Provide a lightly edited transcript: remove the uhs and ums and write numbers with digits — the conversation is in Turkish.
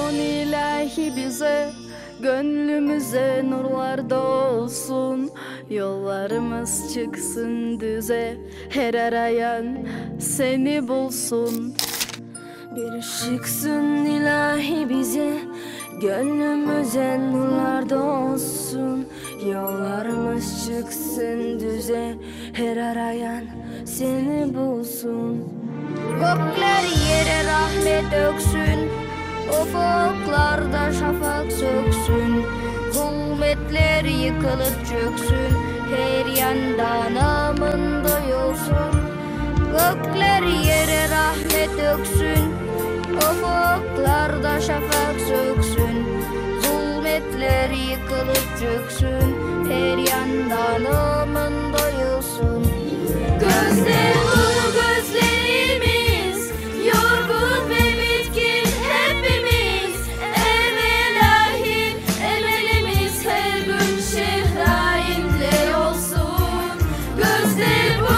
çıksın ilahi bize, gönlümüze nurlar dolsun. Yollarımız çıksın düze, her arayan seni bulsun. Bir ışıksın ilahi bize, gönlümüze nurlar dolsun. Yollarımız çıksın düze, her arayan seni bulsun. Gökler yere rahmet döksün, ufuklarda şafak söksün. Zulmetler yıkılıp çöksün, her yandan aman duyulsun. Gökler yere rahmet döksün, ufuklarda şafak söksün. Zulmetler yıkılıp çöksün, her yandan aman duyulsun. Gözlerimiz, gözlerimiz, yorgun ve bitkin hepimiz. Evvelahi emelimiz her gün şehrainle olsun. Gözler bu